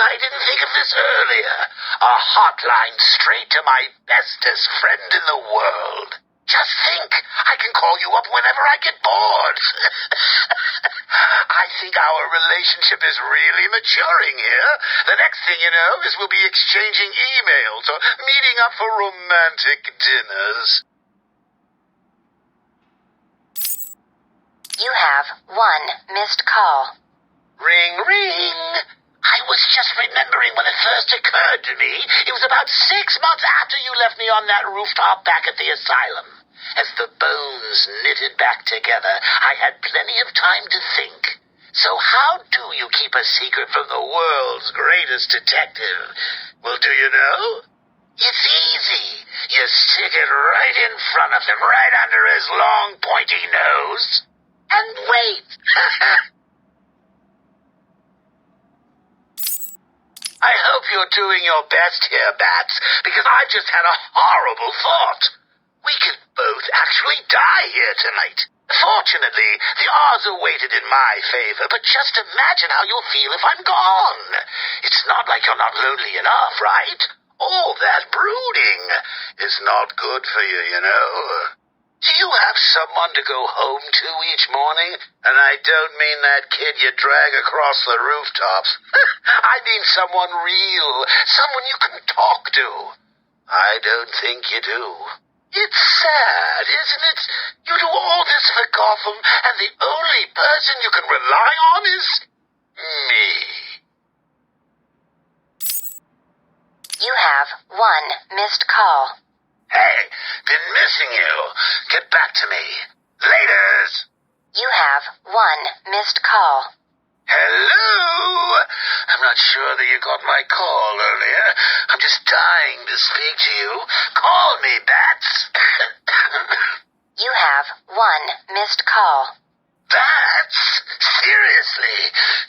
I didn't think of this earlier. A hotline straight to my bestest friend in the world. Just think, I can call you up whenever I get bored. I think our relationship is really maturing here. The next thing you know is we'll be exchanging emails or meeting up for romantic dinners. You have one missed call. Ring, ring. I was just remembering when it first occurred to me. It was about 6 months after you left me on that rooftop back at the asylum. As the bones knitted back together, I had plenty of time to think. So how do you keep a secret from the world's greatest detective? Well, do you know? It's easy. You stick it right in front of him, right under his long, pointy nose, and wait. I hope you're doing your best here, Bats, because I've just had a horrible thought. We could both actually die here tonight. Fortunately, the odds are weighted in my favor, but just imagine how you'll feel if I'm gone. It's not like you're not lonely enough, right? All that brooding is not good for you, you know. Do you have someone to go home to each morning? And I don't mean that kid you drag across the rooftops. I mean someone real, someone you can talk to. I don't think you do. It's sad, isn't it? You do all this for Gotham, and the only person you can rely on is me. You have one missed call. Hey, been missing you. Get back to me. Laters. You have one missed call. Hello? I'm not sure that you got my call earlier. I'm just dying to speak to you. Call me, Bats. You have one missed call. Bats? Seriously?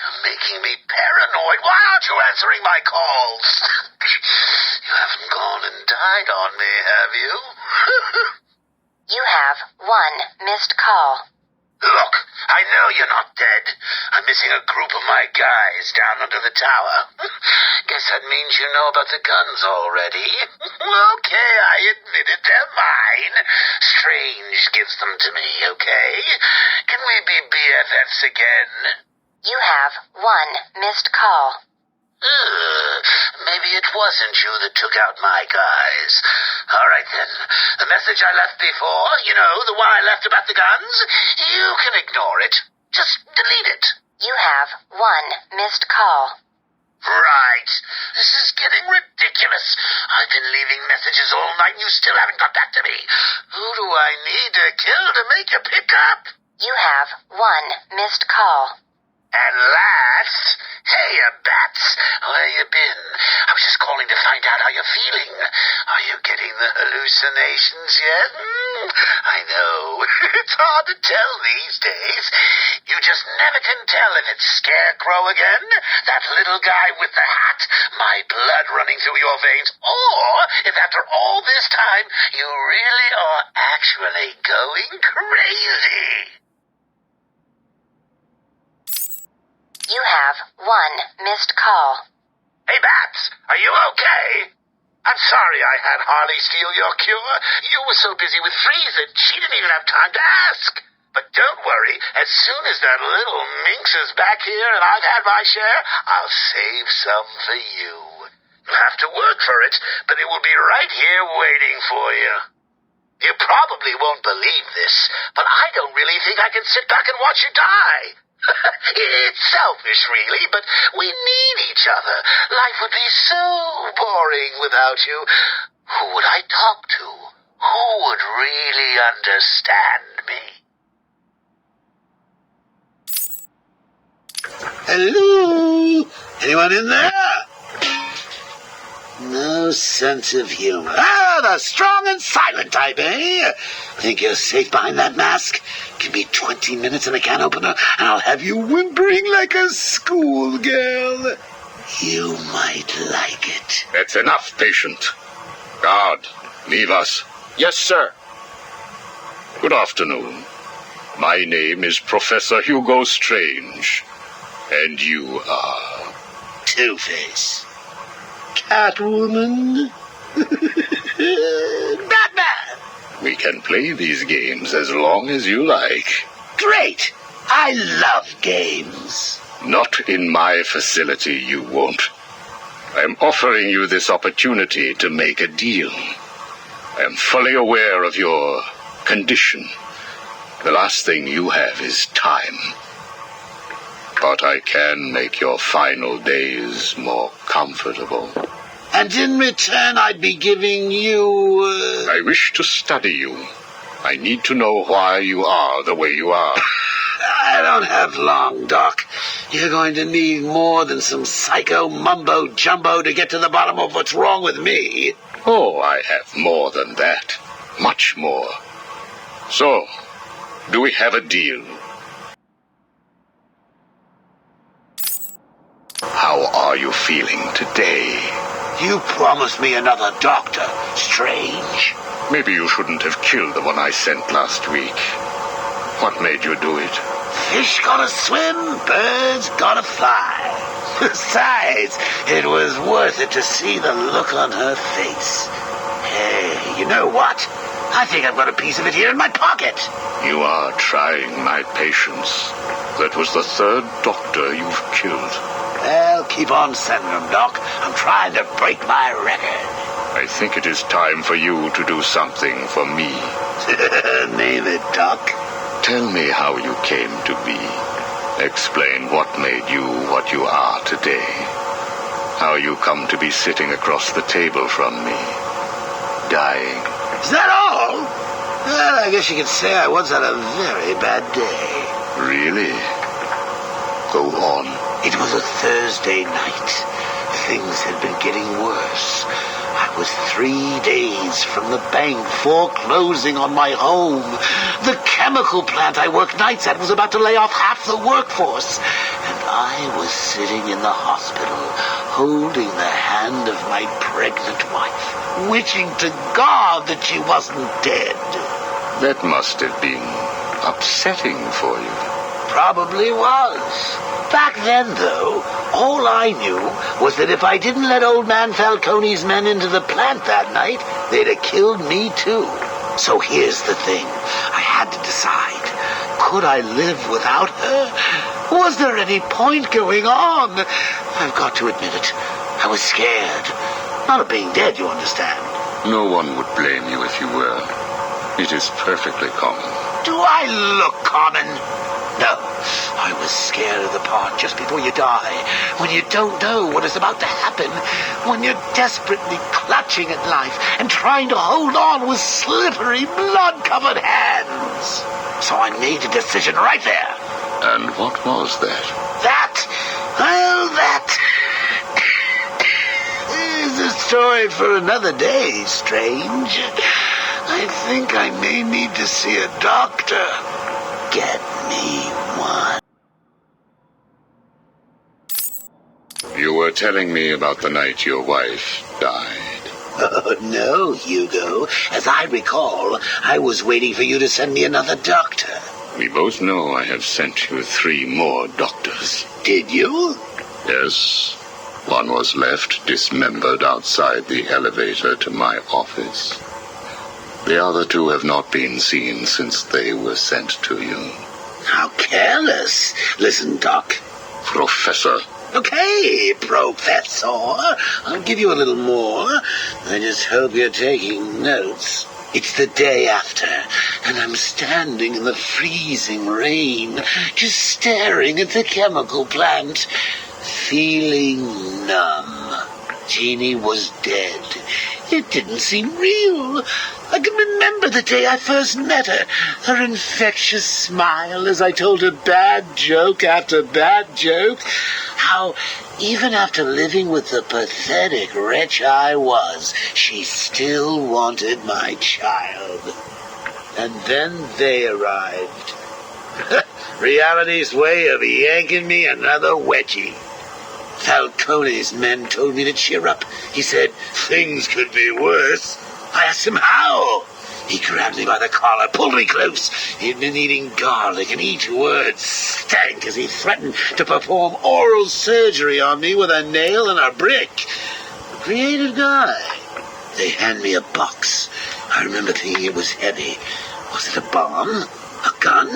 You're making me paranoid. Why aren't you answering my calls? You haven't gone and died on me, have you? You have one missed call. Look, I know you're not dead. I'm missing a group of my guys down under the tower. Guess that means you know about the guns already. Okay, I admit it, they're mine. Strange gives them to me, okay? Can we be BFFs again? You have one missed call. Maybe it wasn't you that took out my guys. All right, then. The message I left before, you know, the one I left about the guns, you can ignore it. Just delete it. You have one missed call. Right. This is getting ridiculous. I've been leaving messages all night and you still haven't got back to me. Who do I need to kill to make you pick up? You have one missed call. At last? Hey, Bats, where you been? I was just calling to find out how you're feeling. Are you getting the hallucinations yet? I know. It's hard to tell these days. You just never can tell if it's Scarecrow again, that little guy with the hat, my blood running through your veins, or if after all this time you really are actually going crazy. You have one missed call. Hey, Bats, are you okay? I'm sorry I had Harley steal your cure. You were so busy with Freeze that she didn't even have time to ask. But don't worry, as soon as that little minx is back here and I've had my share, I'll save some for you. You'll have to work for it, but it will be right here waiting for you. You probably won't believe this, but I don't really think I can sit back and watch you die. It's selfish, really, but we need each other. Life would be so boring without you. Who would I talk to? Who would really understand me? Hello? Anyone in there? No sense of humor. The strong and silent type, eh? Think you're safe behind that mask? Give me 20 minutes and a can opener, and I'll have you whimpering like a schoolgirl. You might like it. That's enough, patient. Guard, leave us. Yes, sir. Good afternoon. My name is Professor Hugo Strange. And you are? Two-Face. Catwoman. Batman. We can play these games as long as you like. Great. I love games. Not in my facility, you won't. I'm offering you this opportunity to make a deal. I am fully aware of your condition. The last thing you have is time. But I can make your final days more comfortable. And in return, I'd be giving you... I wish to study you. I need to know why you are the way you are. I don't have long, Doc. You're going to need more than some psycho mumbo-jumbo to get to the bottom of what's wrong with me. Oh, I have more than that. Much more. So, do we have a deal? How are you feeling today? You promised me another doctor, Strange. Maybe you shouldn't have killed the one I sent last week. What made you do it? Fish gotta swim, birds gotta fly. Besides, it was worth it to see the look on her face. Hey, you know what? I think I've got a piece of it here in my pocket. You are trying my patience. That was the third doctor you've killed. Well, keep on sending them, Doc. I'm trying to break my record. I think it is time for you to do something for me. Name it, Doc. Tell me how you came to be. Explain what made you what you are today. How you come to be sitting across the table from me, dying. Is that all? Well, I guess you could say I once had a very bad day. Really? Go on. It was a Thursday night. Things had been getting worse. I was 3 days from the bank foreclosing on my home. The chemical plant I worked nights at was about to lay off half the workforce. And I was sitting in the hospital, holding the hand of my pregnant wife, wishing to God that she wasn't dead. That must have been upsetting for you. Probably was. Back then, though, all I knew was that if I didn't let old man Falcone's men into the plant that night, they'd have killed me too. So here's the thing. I had to decide. Could I live without her? Was there any point going on? I've got to admit it. I was scared. Not of being dead, you understand. No one would blame you if you were. It is perfectly common. Do I look common? No, I was scared of the part just before you die, when you don't know what is about to happen, when you're desperately clutching at life and trying to hold on with slippery, blood-covered hands. So I made a decision right there. And what was that? That is a story for another day, Strange. I think I may need to see a doctor. Get me one. You were telling me about the night your wife died. Oh, no, Hugo. As I recall, I was waiting for you to send me another doctor. We both know I have sent you 3 more doctors. Did you? Yes. One was left dismembered outside the elevator to my office. The other 2 have not been seen since they were sent to you. How careless. Listen, Doc. Professor. Okay, Professor. I'll give you a little more. I just hope you're taking notes. It's the day after, and I'm standing in the freezing rain, just staring at the chemical plant, feeling numb. Jeannie was dead. It didn't seem real. I can remember the day I first met her. Her infectious smile as I told her bad joke after bad joke. How, even after living with the pathetic wretch I was, she still wanted my child. And then they arrived. Reality's way of yanking me another wedgie. Falcone's men told me to cheer up. He said things could be worse. I asked him how. He grabbed me by the collar, pulled me close. He'd been eating garlic, and each word stank as he threatened to perform oral surgery on me with a nail and a brick. A creative guy. They hand me a box. I remember thinking it was heavy. Was it a bomb? A gun?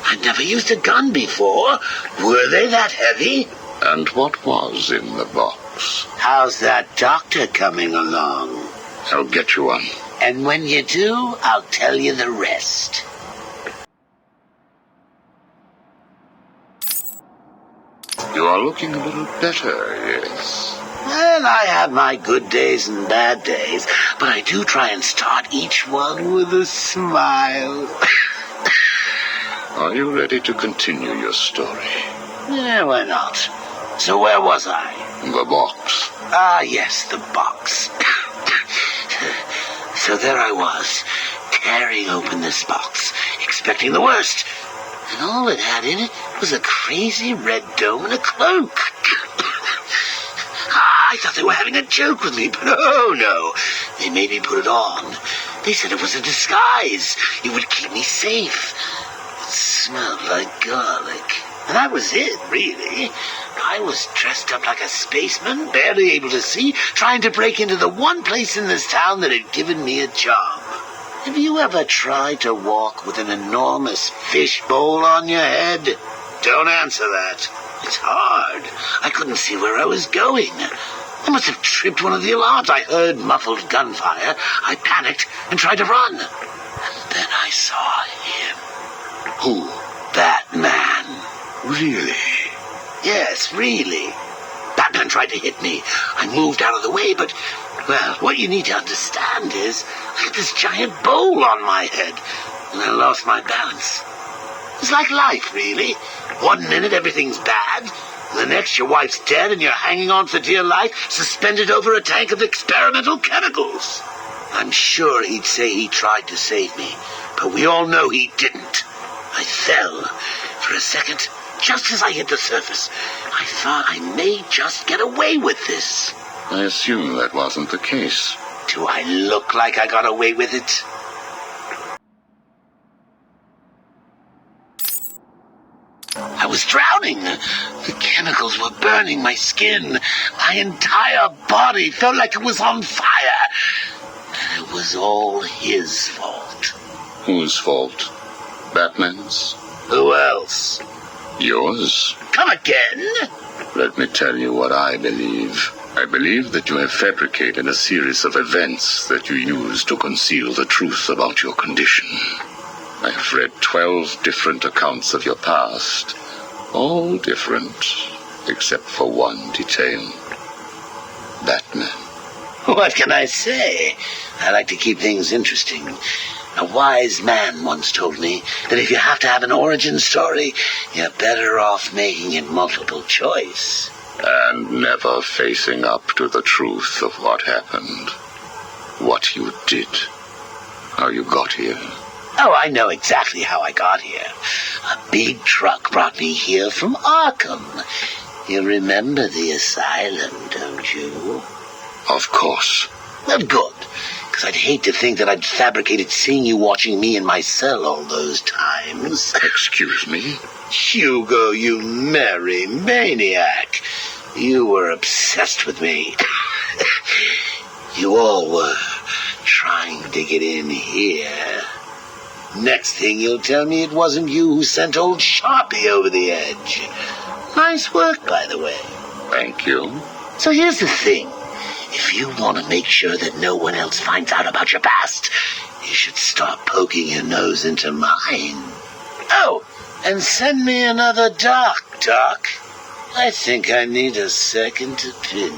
I'd never used a gun before. Were they that heavy? And what was in the box? How's that doctor coming along? I'll get you one. And when you do, I'll tell you the rest. You are looking a little better, yes. Well, I have my good days and bad days, but I do try and start each one with a smile. Are you ready to continue your story? Yeah, why not? So where was I? The box. Ah, yes, the box. So there I was, tearing open this box, expecting the worst. And all it had in it was a crazy red dome and a cloak. I thought they were having a joke with me, but oh no. They made me put it on. They said it was a disguise. It would keep me safe. It smelled like garlic. And that was it, really. I was dressed up like a spaceman, barely able to see, trying to break into the one place in this town that had given me a job. Have you ever tried to walk with an enormous fishbowl on your head? Don't answer that. It's hard. I couldn't see where I was going. I must have tripped one of the alarms. I heard muffled gunfire. I panicked and tried to run. And then I saw him. Who? Batman. Really? Yes, really. Batman tried to hit me. I moved out of the way, but, well, what you need to understand is I had this giant bowl on my head, and I lost my balance. It's like life, really. 1 minute everything's bad, and the next your wife's dead and you're hanging on for dear life, suspended over a tank of experimental chemicals. I'm sure he'd say he tried to save me, but we all know he didn't. I fell. For a second, just as I hit the surface, I thought I may just get away with this. I assume that wasn't the case. Do I look like I got away with it? I was drowning. The chemicals were burning my skin. My entire body felt like it was on fire. And it was all his fault. Whose fault? Batman's? Who else? Yours? Come again? Let me tell you what I believe. I believe that you have fabricated a series of events that you use to conceal the truth about your condition. I have read 12 different accounts of your past. All different, except for one detail. Batman. What can I say? I like to keep things interesting. A wise man once told me that if you have to have an origin story, you're better off making it multiple choice. And never facing up to the truth of what happened. What you did. How you got here. Oh, I know exactly how I got here. A big truck brought me here from Arkham. You remember the asylum, don't you? Of course. Well, good. Because I'd hate to think that I'd fabricated seeing you watching me in my cell all those times. Excuse me? Hugo, you merry maniac. You were obsessed with me. You all were trying to get in here. Next thing you'll tell me it wasn't you who sent old Sharpie over the edge. Nice work, by the way. Thank you. So here's the thing. If you want to make sure that no one else finds out about your past, you should start poking your nose into mine. Oh, and send me another doc. I think I need a second opinion.